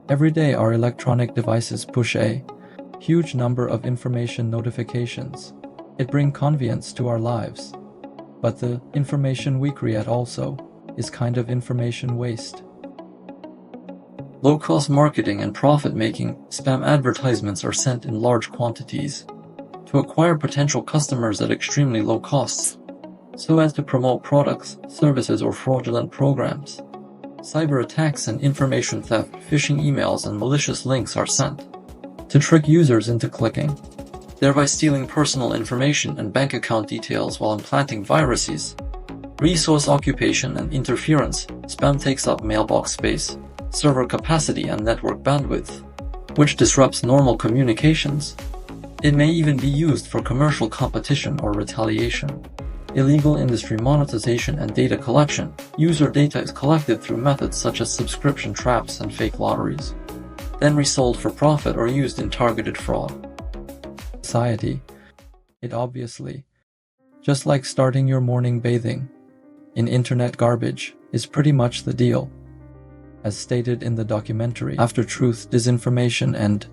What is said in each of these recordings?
Every day our electronic devices push a huge number of information notifications. It brings convenience to our lives. But the information we create also is kind of information waste. Low-cost marketing and profit-making spam advertisements are sent in large quantities to acquire potential customers at extremely low costs, so as to promote products, services, or fraudulent programs. Cyber attacks and information theft, phishing emails, and malicious links are sent to trick users into clicking, thereby stealing personal information and bank account details while implanting viruses. Resource occupation and interference. Spam takes up mailbox space, server capacity, and network bandwidth, which disrupts normal communications. It may even be used for commercial competition or retaliation. Illegal industry monetization and data collection. User data is collected through methods such as subscription traps and fake lotteries, then resold for profit or used in targeted fraud. Society. It obviously, just like starting your morning bathing in internet garbage, is pretty much the deal. As stated in the documentary After Truth, Disinformation and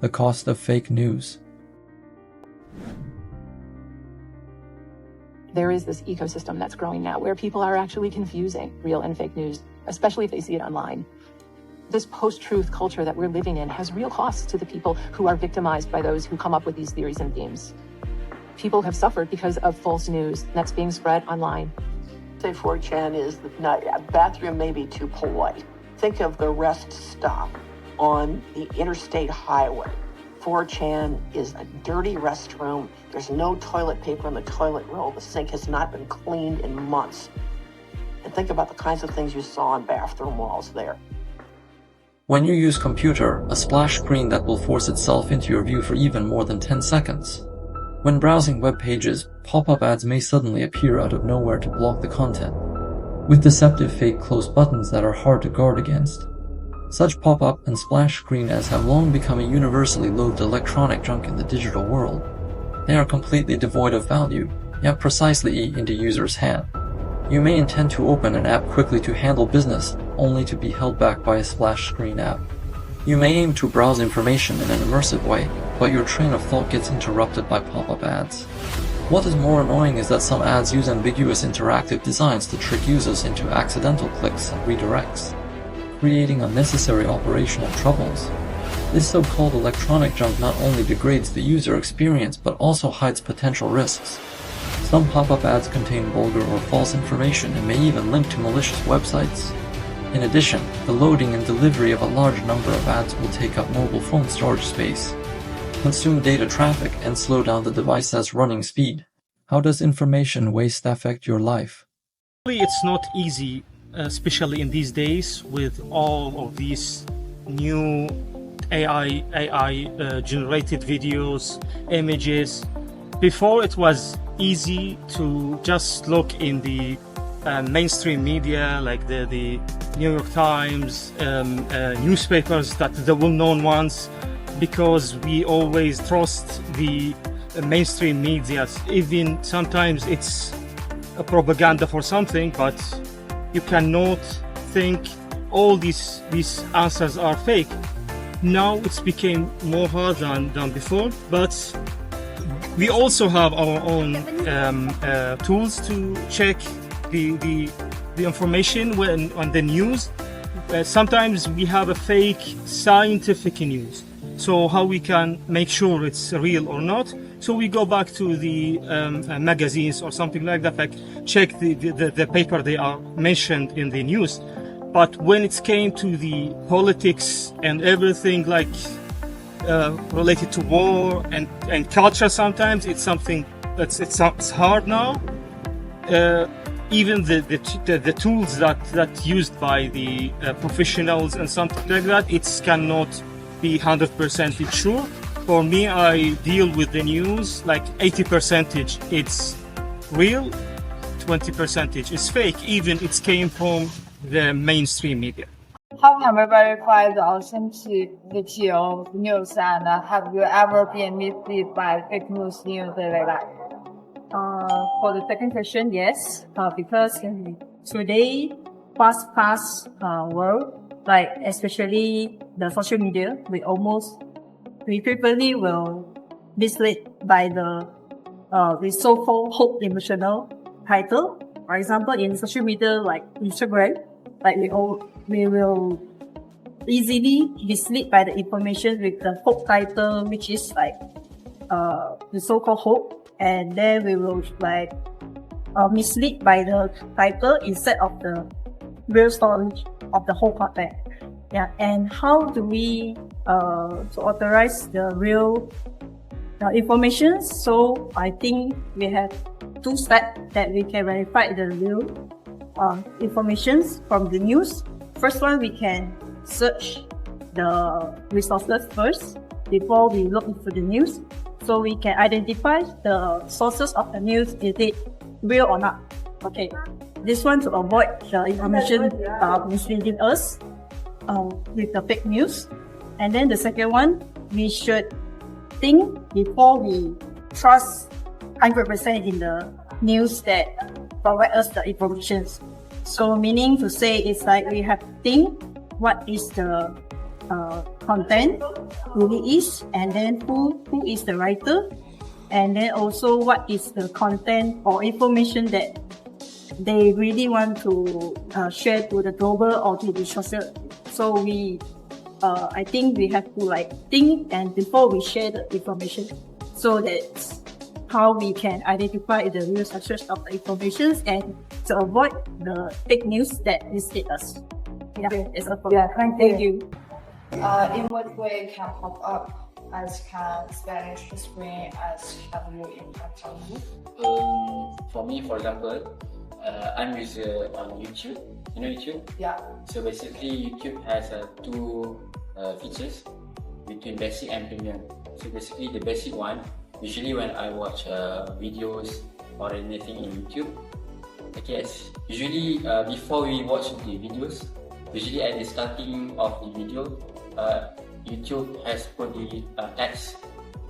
the Cost of Fake News. There is this ecosystem that's growing now where people are actually confusing real and fake news, especially if they see it online. This post-truth culture that we're living in has real costs to the people who are victimized by those who come up with these theories and games. People have suffered because of false news that's being spread online. Say 4chan is not, a bathroom may be too polite. Think of the rest stop on the interstate highway. 4chan is a dirty restroom. There's no toilet paper in the toilet roll. The sink has not been cleaned in months. And think about the kinds of things you saw on bathroom walls there. When you use computer, a splash screen that will force itself into your view for even more than 10 seconds. When browsing web pages, pop-up ads may suddenly appear out of nowhere to block the content, with deceptive fake close buttons that are hard to guard against. Such pop-up and splash screen ads have long become a universally loathed electronic junk in the digital world. They are completely devoid of value, yet precisely eat into users' hand. You may intend to open an app quickly to handle business, only to be held back by a splash screen app. You may aim to browse information in an immersive way, but your train of thought gets interrupted by pop-up ads. What is more annoying is that some ads use ambiguous interactive designs to trick users into accidental clicks and redirects, creating unnecessary operational troubles. This so-called electronic junk not only degrades the user experience but also hides potential risks. Some pop-up ads contain vulgar or false information and may even link to malicious websites. In addition, the loading and delivery of a large number of ads will take up mobile phone storage space, consume data traffic, and slow down the device's running speed. How does information waste affect your life? It's not easy, especially in these days with all of these new AI generated videos, images. Before it was easy to just look in the mainstream media like the New York Times, newspapers, that the well-known ones, because we always trust the mainstream media. Even sometimes it's a propaganda for something, but you cannot think all these answers are fake. Now it's became more hard than before, but we also have our own tools to check the information on the news. Sometimes we have a fake scientific news. So how we can make sure it's real or not? So we go back to the magazines or something like that, like check the paper they are mentioned in the news. But when it came to the politics and everything like related to war and culture, sometimes it's something it's hard now. Even the tools that used by the professionals and something like that, it cannot be 100% sure. For me, I deal with the news like 80% it's real, 20% is fake, even it came from the mainstream media. How can we verify the authenticity of news, and have you ever been misled by fake news like that? For the second question, yes, because in today fast-paced world, like especially the social media, we frequently will mislead by the so-called hook emotional title. For example, in social media like Instagram, like we will easily mislead by the information with the hook title, which is like the so-called hook, and then we will like mislead by the title instead of the real story of the whole content. Yeah, and how do we to authorize the real information? So I think we have two steps that we can verify the real informations from the news. First one, we can search the resources first before we look into the news, so we can identify the sources of the news, is it real or not. Okay, this one to avoid the information misleading us with the fake news. And then the second one, we should think before we trust 100% in the news that provide us the information. So meaning to say, it's like we have to think what is the content really is, and then who is the writer, and then also what is the content or information that they really want to share to the global or to the social. So I think we have to like think and before we share the information. So that's how we can identify the real sources of the information and to avoid the fake news that mislead us. Yeah, it's a problem. Yeah, thank you. In what way can pop up as can Spanish screen as have you impact on you? For me, for example, I'm user on YouTube. You know YouTube? Yeah. So basically, YouTube has two features between basic and premium. So basically, the basic one, usually when I watch videos or anything in YouTube, okay, usually before we watch the videos, usually at the starting of the video, YouTube has put the ads.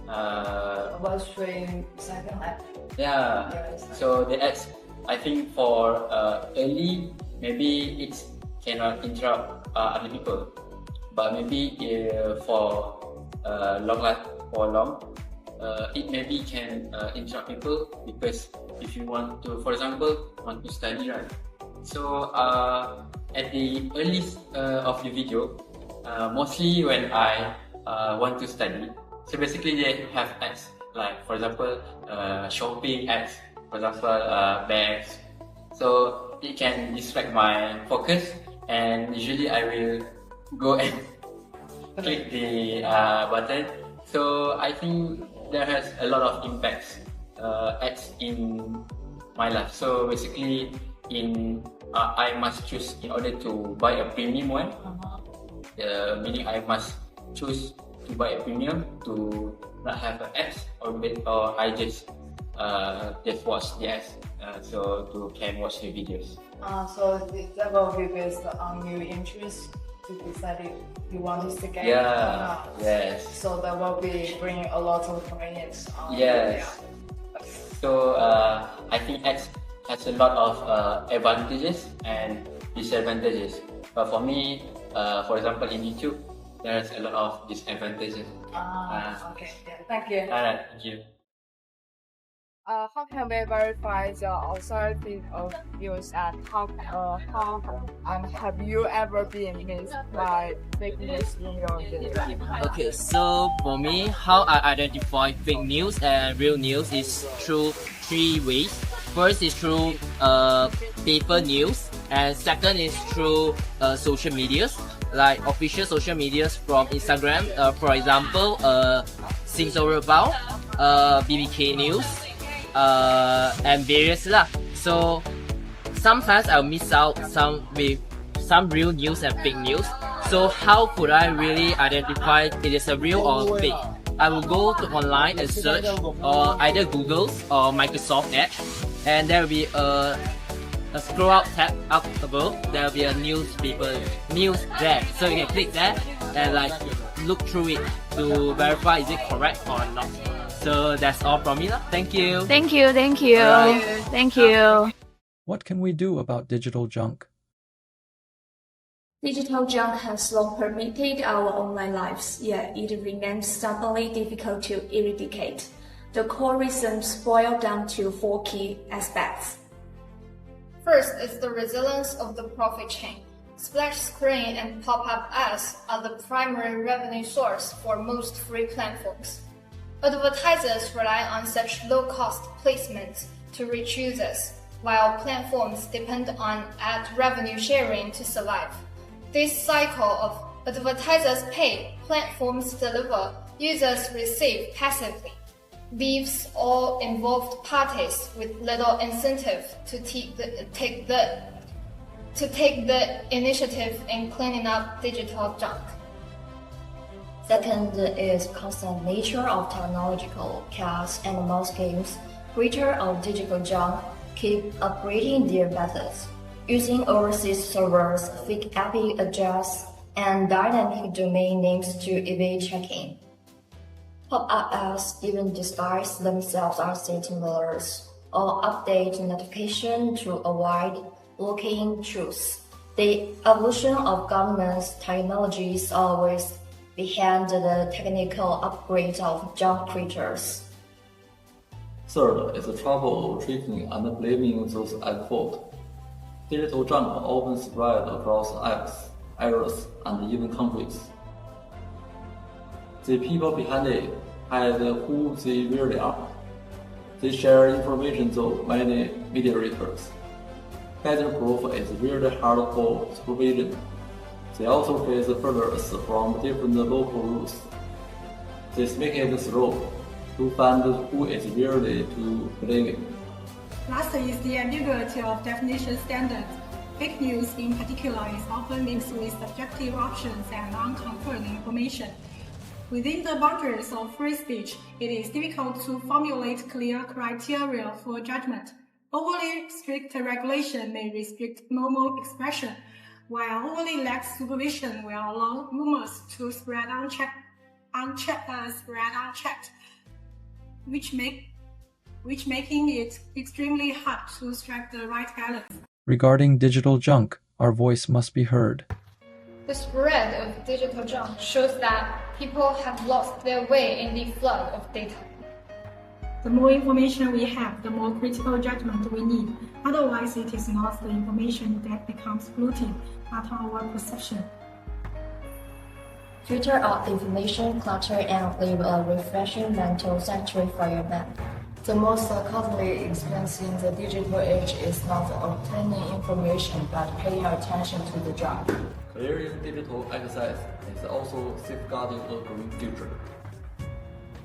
About showing second ad. Yeah. So the ads, I think for early, maybe it cannot interrupt other people, but maybe for long, it maybe can interrupt people, because if you want to, for example, want to study, right? So at the early of the video, mostly when I want to study, so basically they have ads, like for example shopping ads, for example bags. So it can distract my focus, and usually I will go and click the button. So I think there has a lot of impacts ads in my life. So basically I must choose in order to buy a premium one. Meaning I must choose to buy a premium to not have ads, or I just watch the ads, so to can watch the videos. So that will be based on your interest to decide if you want to stick it or Yeah. not. Yes. So that will be bringing a lot of convenience. Yes. So I think ads has a lot of advantages and disadvantages. But for me, for example, in YouTube, there's a lot of disadvantages. Okay. Yeah. Thank you. Alright, thank you. How can we verify the authority of news, and how have you ever been missed by fake news in your daily life? Okay, so for me, how I identify fake news and real news is through three ways. First is through paper news, and second is through social medias, like official social medias from Instagram. For example, Singsorabao, BBK News, and various lah. So sometimes I'll miss out with some real news and fake news. So how could I really identify it is a real or fake? I will go to online and search, or either Google's or Microsoft Edge, and there will be a scroll out tab up above. There will be a newspaper news there, so you can click that and like look through it to verify is it correct or not. So that's all from me lah. Thank you. Thank you. Thank you. What can we do about digital junk? Digital junk has long permeated our online lives, yet it remains stubbornly difficult to eradicate. The core reasons boil down to 4 key aspects. First is the resilience of the profit chain. Splash screen and pop-up ads are the primary revenue source for most free platforms. Advertisers rely on such low-cost placements to reach users, while platforms depend on ad revenue sharing to survive. This cycle of advertisers pay, platforms deliver, users receive passively, leaves all involved parties with little incentive to take the initiative in cleaning up digital junk. Second is constant nature of technological chaos and most games, creators of digital junk keep upgrading their methods, using overseas servers, fake IP address, and dynamic domain names to evade checking. Pop-up ads even disguise themselves as stating alerts or update notification to avoid looking truths. The evolution of government's technology is always behind the technical upgrade of junk creatures. Third is the trouble of treating and blaming those at fault. Digital junk often spread across apps, areas, and even countries. The people behind it hide who they really are. They share information through many mediators. Getting proof is really hard for supervision. They also face filters from different local rules. This makes it slow to find who is really to blame. Last is the ambiguity of definition standards. Fake news in particular is often mixed with subjective options and unconfirmed information. Within the boundaries of free speech, it is difficult to formulate clear criteria for judgment. Overly strict regulation may restrict normal expression, while overly lax supervision will allow rumors to spread unchecked, which making it extremely hard to strike the right balance. Regarding digital junk, our voice must be heard. The spread of digital junk shows that people have lost their way in the flood of data. The more information we have, the more critical judgment we need. Otherwise, it is not the information that becomes floating, but our perception. Filter out information clutter and leave a refreshing mental sanctuary for your mind. The most costly expense in the digital age is not obtaining information, but paying attention to the junk. Clearing digital access is also safeguarding a green future.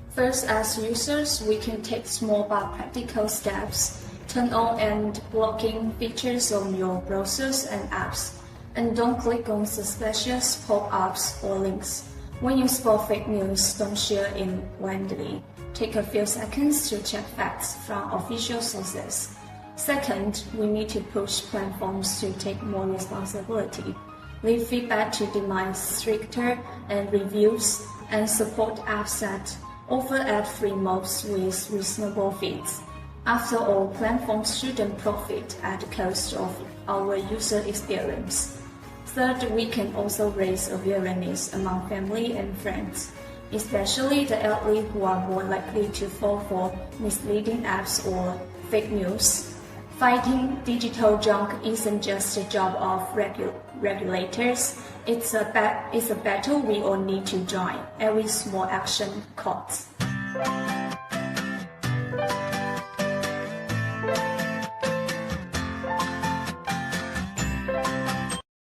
First, as users, we can take small but practical steps. Turn on and blocking features on your browsers and apps. And don't click on suspicious pop-ups or links. When you spot fake news, don't share it blindly. Take a few seconds to check facts from official sources. Second, we need to push platforms to take more responsibility. Leave feedback to demand stricter and reviews and support apps that offer ad-free modes with reasonable fees. After all, platforms shouldn't profit at the cost of our user experience. Third, we can also raise awareness among family and friends, especially the elderly who are more likely to fall for misleading apps or fake news. Fighting digital junk isn't just a job of regulators, it's a battle we all need to join. Every small action counts.